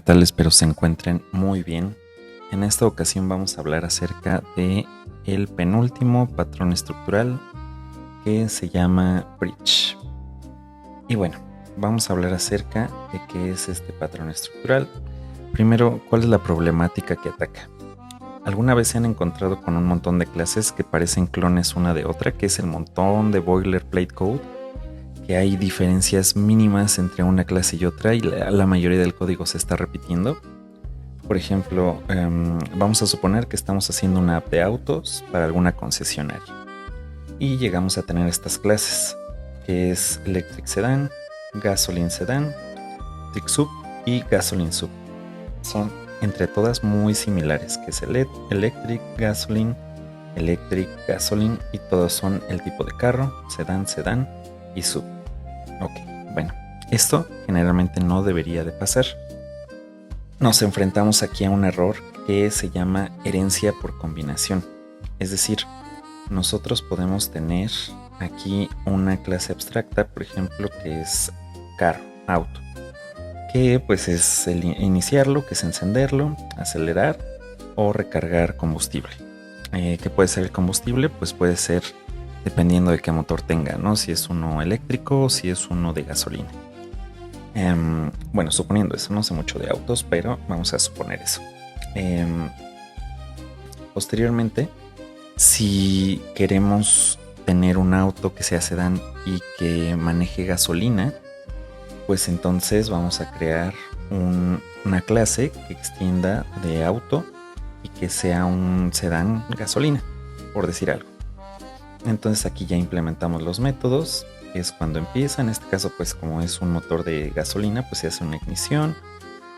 tal? Espero se encuentren muy bien. En esta ocasión vamos a hablar acerca de el penúltimo patrón estructural que se llama Bridge. Y bueno, vamos a hablar acerca de qué es este patrón estructural. Primero, ¿cuál es la problemática que ataca? ¿Alguna vez se han encontrado con un montón de clases que parecen clones una de otra, que es el montón de boilerplate code? Que hay diferencias mínimas entre una clase y otra y la mayoría del código se está repitiendo. Por ejemplo, vamos a suponer que estamos haciendo una app de autos para alguna concesionaria y llegamos a tener estas clases, que es Electric Sedan, Gasoline Sedan, Electric Sub y Gasoline Sub. Son entre todas muy similares, que es Electric, Gasoline, Electric, Gasoline, y todos son el tipo de carro, sedán, sedán y sub. Ok, bueno, esto generalmente no debería de pasar. Nos enfrentamos aquí a un error que se llama herencia por combinación. Es decir, nosotros podemos tener aquí una clase abstracta, por ejemplo, que es carro, auto, que pues es el iniciarlo, que es encenderlo, acelerar o recargar combustible. ¿Qué puede ser el combustible? Pues puede ser dependiendo de qué motor tenga, ¿no? Si es uno eléctrico o si es uno de gasolina. Bueno, suponiendo eso, no sé mucho de autos, pero vamos a suponer eso. Posteriormente, si queremos tener un auto que sea sedán y que maneje gasolina, pues entonces vamos a crear una clase que extienda de auto y que sea un sedán gasolina, por decir algo. Entonces aquí ya implementamos los métodos, que es cuando empieza, en este caso pues como es un motor de gasolina, pues se hace una ignición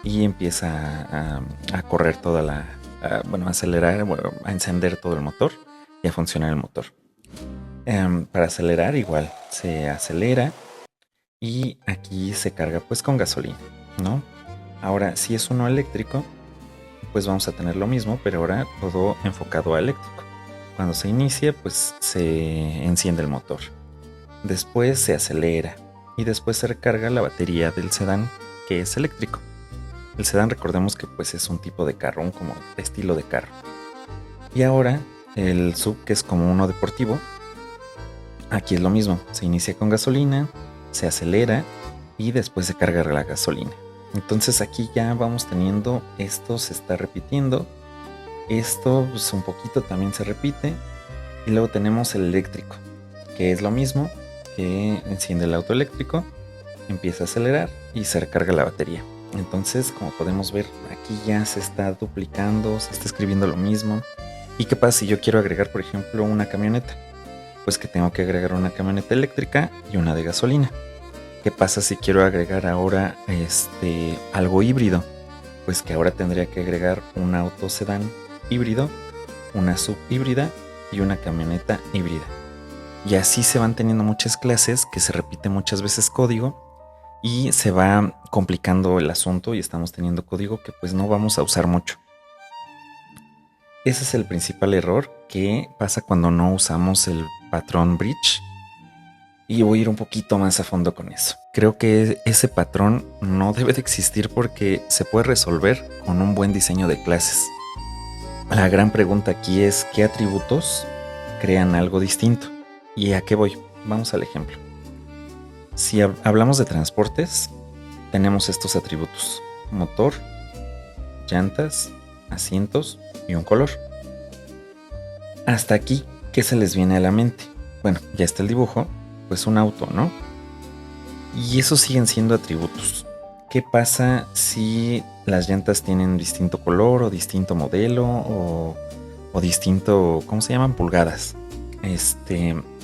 y empieza a correr toda a acelerar, a encender todo el motor y a funcionar el motor. Para acelerar igual, se acelera y aquí se carga pues con gasolina, ¿no? Ahora, si es uno eléctrico, pues vamos a tener lo mismo, pero ahora todo enfocado a eléctrico. Cuando se inicia, pues se enciende el motor. Después se acelera y después se recarga la batería del sedán, que es eléctrico. El sedán, recordemos que pues es un tipo de carro, como estilo de carro. Y ahora el sub, que es como uno deportivo, aquí es lo mismo. Se inicia con gasolina, se acelera y después se carga la gasolina. Entonces aquí ya vamos teniendo, esto se está repitiendo. Esto pues un poquito también se repite. Y luego tenemos el eléctrico, que es lo mismo, que enciende el auto eléctrico, empieza a acelerar y se recarga la batería. Entonces, como podemos ver, aquí ya se está duplicando, se está escribiendo lo mismo. ¿Y qué pasa si yo quiero agregar, por ejemplo, una camioneta? Pues que tengo que agregar una camioneta eléctrica y una de gasolina. ¿Qué pasa si quiero agregar ahora algo híbrido? Pues que ahora tendría que agregar un auto sedán híbrido, una sub híbrida y una camioneta híbrida. Y así se van teniendo muchas clases que se repite muchas veces código y se va complicando el asunto y estamos teniendo código que pues no vamos a usar mucho. Ese es el principal error que pasa cuando no usamos el patrón bridge. Y voy a ir un poquito más a fondo con eso. Creo que ese patrón no debe de existir porque se puede resolver con un buen diseño de clases. La gran pregunta aquí es ¿qué atributos crean algo distinto? ¿Y a qué voy? Vamos al ejemplo. Si hablamos de transportes, tenemos estos atributos: motor, llantas, asientos y un color. Hasta aquí, ¿qué se les viene a la mente? Bueno, ya está el dibujo, pues un auto, ¿no? Y esos siguen siendo atributos. ¿Qué pasa si las llantas tienen distinto color o distinto modelo o distinto, ¿cómo se llaman? Pulgadas.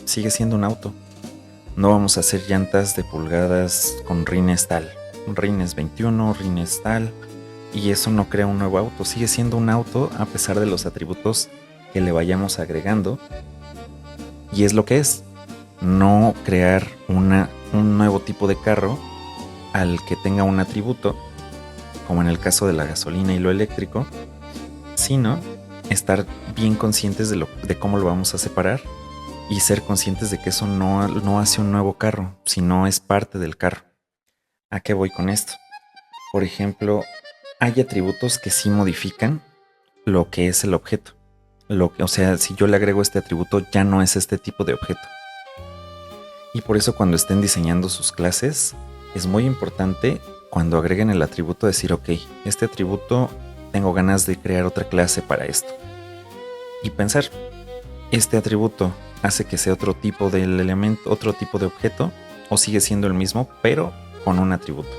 Sigue siendo un auto. No vamos a hacer llantas de pulgadas con rines tal, rines 21, rines tal, y eso no crea un nuevo auto. Sigue siendo un auto a pesar de los atributos que le vayamos agregando. Y es lo que es. No crear un nuevo tipo de carro al que tenga un atributo, como en el caso de la gasolina y lo eléctrico, sino estar bien conscientes de cómo lo vamos a separar y ser conscientes de que eso no hace un nuevo carro, sino es parte del carro. ¿A qué voy con esto? Por ejemplo, hay atributos que sí modifican lo que es el objeto. O sea, si yo le agrego este atributo, ya no es este tipo de objeto. Y por eso cuando estén diseñando sus clases, es muy importante cuando agreguen el atributo decir, ok, este atributo tengo ganas de crear otra clase para esto. Y pensar, este atributo hace que sea otro tipo del elemento, otro tipo de objeto, o sigue siendo el mismo, pero con un atributo.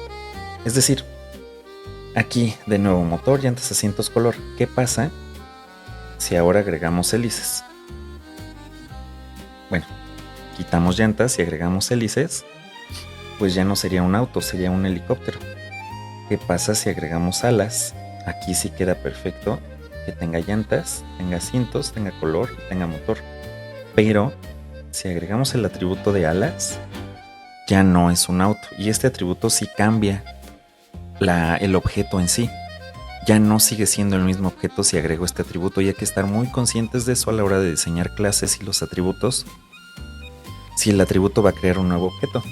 Es decir, aquí de nuevo motor, llantas, asientos, color. ¿Qué pasa si ahora agregamos hélices? Bueno, quitamos llantas y agregamos hélices, pues ya no sería un auto, sería un helicóptero. ¿Qué pasa si agregamos alas? Aquí sí queda perfecto que tenga llantas, tenga asientos, tenga color y tenga motor. Pero si agregamos el atributo de alas, ya no es un auto. Y este atributo sí cambia el objeto en sí. Ya no sigue siendo el mismo objeto si agrego este atributo, y hay que estar muy conscientes de eso a la hora de diseñar clases y los atributos, si el atributo va a crear un nuevo objeto.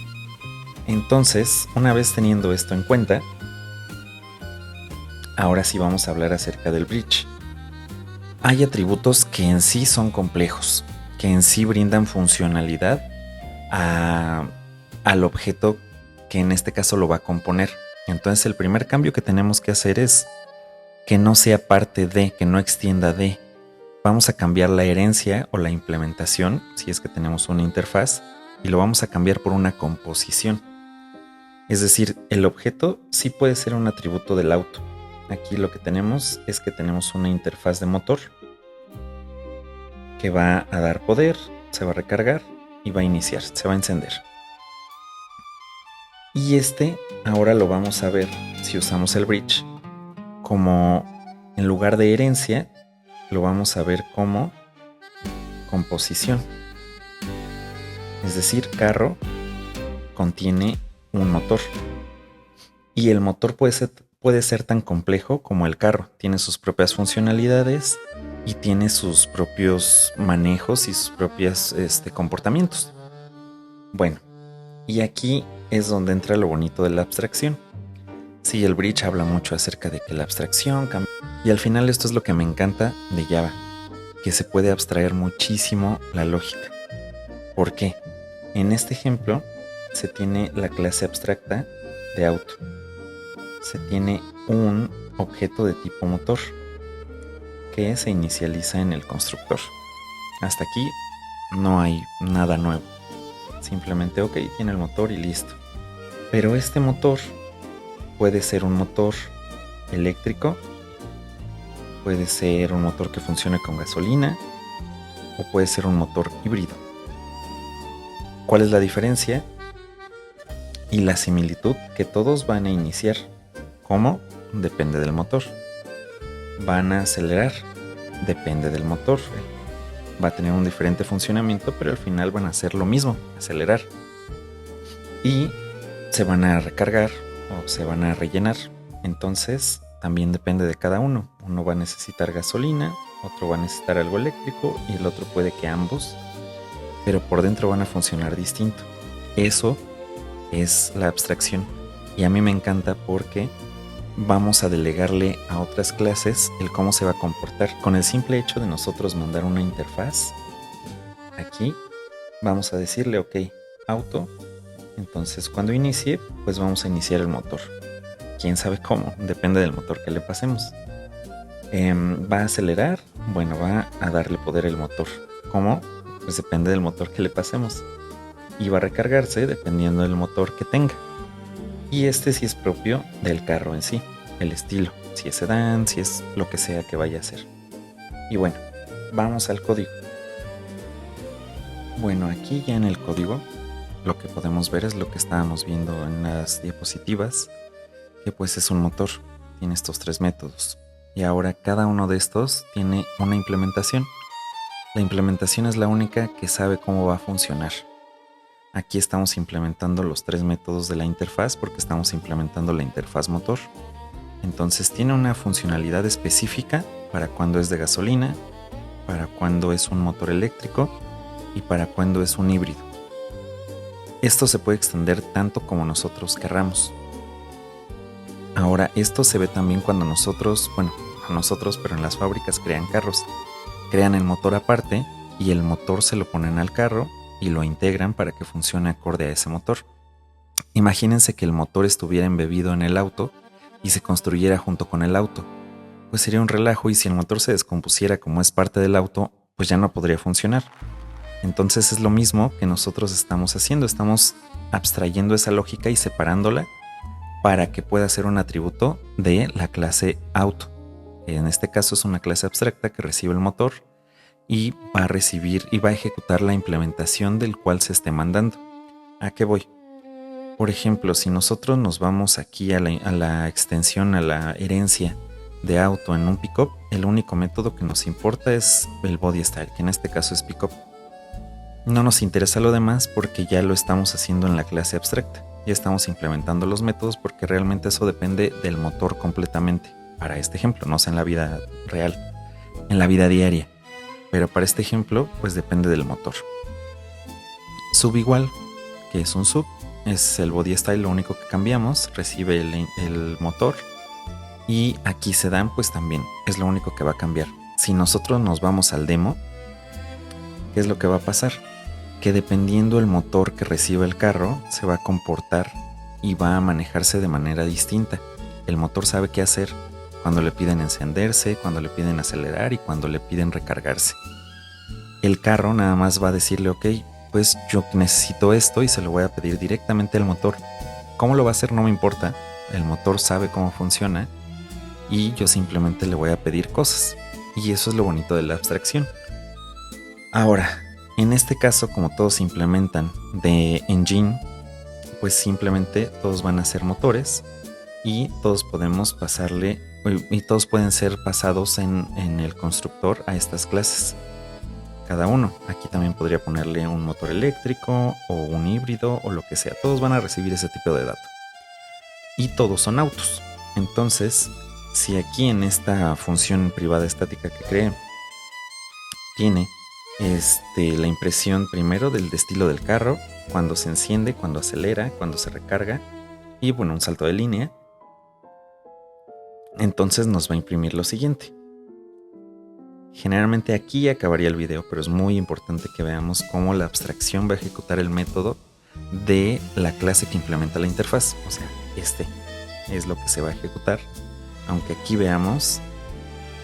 Entonces, una vez teniendo esto en cuenta, ahora sí vamos a hablar acerca del bridge. Hay atributos que en sí son complejos, que en sí brindan funcionalidad al objeto que en este caso lo va a componer. Entonces el primer cambio que tenemos que hacer es que no sea parte de, que no extienda de. Vamos a cambiar la herencia o la implementación, si es que tenemos una interfaz, y lo vamos a cambiar por una composición. Es decir, el objeto sí puede ser un atributo del auto. Aquí lo que tenemos es que tenemos una interfaz de motor que va a dar poder, se va a recargar y va a iniciar, se va a encender. Y ahora lo vamos a ver si usamos el bridge como, en lugar de herencia, lo vamos a ver como composición. Es decir, carro contiene un motor. Y el motor puede ser tan complejo como el carro. Tiene sus propias funcionalidades y tiene sus propios manejos y sus propios comportamientos. Bueno, y aquí es donde entra lo bonito de la abstracción. Sí, el bridge habla mucho acerca de que la abstracción cambia. Y al final esto es lo que me encanta de Java, que se puede abstraer muchísimo la lógica. ¿Por qué? En este ejemplo se tiene la clase abstracta de auto. Se tiene un objeto de tipo motor que se inicializa en el constructor. Hasta aquí no hay nada nuevo. Simplemente, ok, tiene el motor y listo. Pero este motor puede ser un motor eléctrico, puede ser un motor que funcione con gasolina o puede ser un motor híbrido. ¿Cuál es la diferencia? Y la similitud, que todos van a iniciar. ¿Cómo? Depende del motor. Van a acelerar, depende del motor. Va a tener un diferente funcionamiento, pero al final van a hacer lo mismo, acelerar. Y se van a recargar o se van a rellenar. Entonces también depende de cada uno. Uno va a necesitar gasolina, otro va a necesitar algo eléctrico y el otro puede que ambos, pero por dentro van a funcionar distinto. Eso es la abstracción, y a mí me encanta porque vamos a delegarle a otras clases el cómo se va a comportar. Con el simple hecho de nosotros mandar una interfaz, aquí vamos a decirle ok, auto. Entonces cuando inicie, pues vamos a iniciar el motor. ¿Quién sabe cómo? Depende del motor que le pasemos. ¿Va a acelerar? Bueno, va a darle poder al motor. ¿Cómo? Pues depende del motor que le pasemos. Y va a recargarse dependiendo del motor que tenga. Y sí es propio del carro en sí, el estilo, si es sedán, si es lo que sea que vaya a hacer. Y bueno, vamos al código. Bueno, aquí ya en el código lo que podemos ver es lo que estábamos viendo en las diapositivas, que pues es un motor, tiene estos 3 métodos. Y ahora cada uno de estos tiene una implementación. La implementación es la única que sabe cómo va a funcionar. Aquí estamos implementando los 3 métodos de la interfaz porque estamos implementando la interfaz motor. Entonces tiene una funcionalidad específica para cuando es de gasolina, para cuando es un motor eléctrico y para cuando es un híbrido. Esto se puede extender tanto como nosotros querramos. Ahora, esto se ve también cuando nosotros, bueno, no nosotros, pero en las fábricas crean carros. Crean el motor aparte y el motor se lo ponen al carro y lo integran para que funcione acorde a ese motor. Imagínense que el motor estuviera embebido en el auto y se construyera junto con el auto. Pues sería un relajo y si el motor se descompusiera como es parte del auto, pues ya no podría funcionar. Entonces es lo mismo que nosotros estamos haciendo, estamos abstrayendo esa lógica y separándola para que pueda ser un atributo de la clase auto. En este caso es una clase abstracta que recibe el motor y va a recibir y va a ejecutar la implementación del cual se esté mandando. ¿A qué voy? Por ejemplo, si nosotros nos vamos aquí a la extensión, a la herencia de auto en un pickup, el único método que nos importa es el body style, que en este caso es pickup. No nos interesa lo demás porque ya lo estamos haciendo en la clase abstracta. Ya estamos implementando los métodos porque realmente eso depende del motor completamente. Para este ejemplo, no sé en la vida real, en la vida diaria. Pero para este ejemplo, pues depende del motor. Sub igual, que es un sub, es el body style, lo único que cambiamos, recibe el motor. Y aquí sedan, pues también es lo único que va a cambiar. Si nosotros nos vamos al demo, ¿qué es lo que va a pasar? Que dependiendo el motor que reciba el carro, se va a comportar y va a manejarse de manera distinta. El motor sabe qué hacer cuando le piden encenderse, cuando le piden acelerar y cuando le piden recargarse. El carro nada más va a decirle, ok, pues yo necesito esto y se lo voy a pedir directamente al motor. ¿Cómo lo va a hacer? No me importa. El motor sabe cómo funciona y yo simplemente le voy a pedir cosas. Y eso es lo bonito de la abstracción. Ahora, en este caso, como todos se implementan de engine, pues simplemente todos van a ser motores y todos podemos pasarle y todos pueden ser pasados en el constructor a estas clases. Cada uno. Aquí también podría ponerle un motor eléctrico o un híbrido o lo que sea. Todos van a recibir ese tipo de datos. Y todos son autos. Entonces, si aquí en esta función privada estática que creé tiene la impresión primero del estilo del carro, cuando se enciende, cuando acelera, cuando se recarga y bueno, un salto de línea, entonces nos va a imprimir lo siguiente. Generalmente aquí acabaría el video, pero es muy importante que veamos cómo la abstracción va a ejecutar el método de la clase que implementa la interfaz. O sea, este es lo que se va a ejecutar, aunque aquí veamos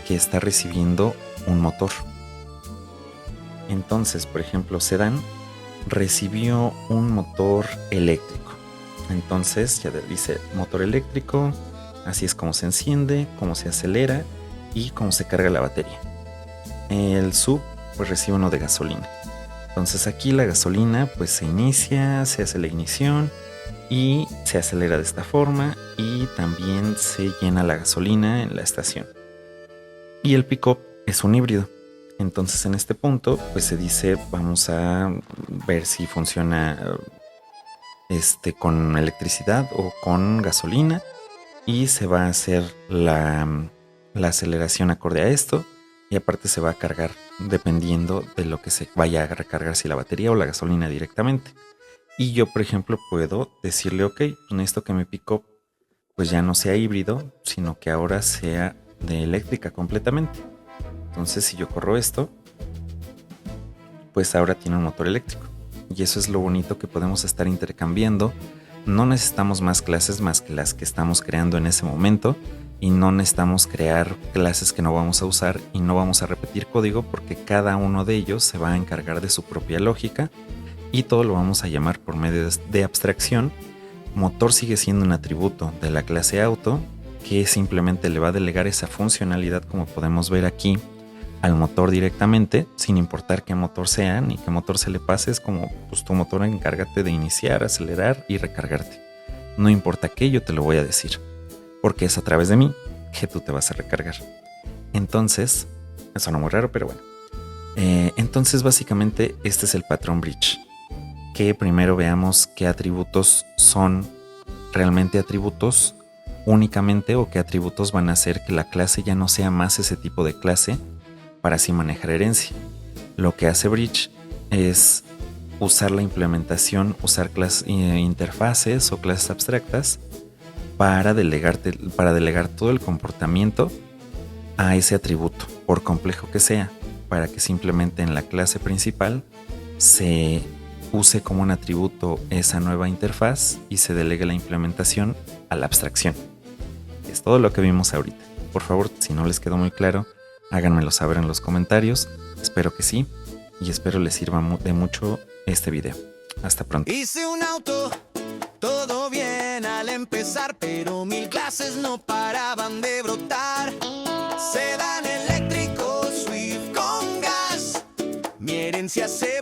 que está recibiendo un motor. Entonces, por ejemplo, sedan recibió un motor eléctrico. Entonces ya dice motor eléctrico, así es como se enciende, cómo se acelera y cómo se carga la batería. El sub pues recibe uno de gasolina. Entonces aquí la gasolina pues se inicia, se hace la ignición y se acelera de esta forma y también se llena la gasolina en la estación. Y el pickup es un híbrido. Entonces en este punto pues se dice vamos a ver si funciona con electricidad o con gasolina y se va a hacer la aceleración acorde a esto y aparte se va a cargar dependiendo de lo que se vaya a recargar, si la batería o la gasolina directamente. Y yo por ejemplo puedo decirle ok, necesito que mi pickup pues ya no sea híbrido sino que ahora sea de eléctrica completamente. Entonces si yo corro esto, pues ahora tiene un motor eléctrico. Y eso es lo bonito que podemos estar intercambiando. No necesitamos más clases más que las que estamos creando en ese momento. Y no necesitamos crear clases que no vamos a usar y no vamos a repetir código porque cada uno de ellos se va a encargar de su propia lógica. Y todo lo vamos a llamar por medio de abstracción. Motor sigue siendo un atributo de la clase auto que simplemente le va a delegar esa funcionalidad, como podemos ver aquí, al motor directamente, sin importar qué motor sea ni qué motor se le pase. Es como pues tu motor, encárgate de iniciar, acelerar y recargarte. No importa qué, yo te lo voy a decir, porque es a través de mí que tú te vas a recargar. Entonces, suena muy raro, pero bueno. Entonces básicamente este es el patrón bridge. Que primero veamos qué atributos son realmente atributos únicamente o qué atributos van a hacer que la clase ya no sea más ese tipo de clase para así manejar herencia. Lo que hace bridge es usar la implementación, usar interfaces o clases abstractas para delegar todo el comportamiento a ese atributo, por complejo que sea, para que simplemente en la clase principal se use como un atributo esa nueva interfaz y se delegue la implementación a la abstracción. Es todo lo que vimos ahorita. Por favor, si no les quedó muy claro, háganmelo saber en los comentarios. Espero que sí y espero les sirva de mucho este video. Hasta pronto. Hice un auto, todo bien al empezar, pero 1000 clases no paraban de brotar. Sedán eléctrico, Swift con gas, mi herencia se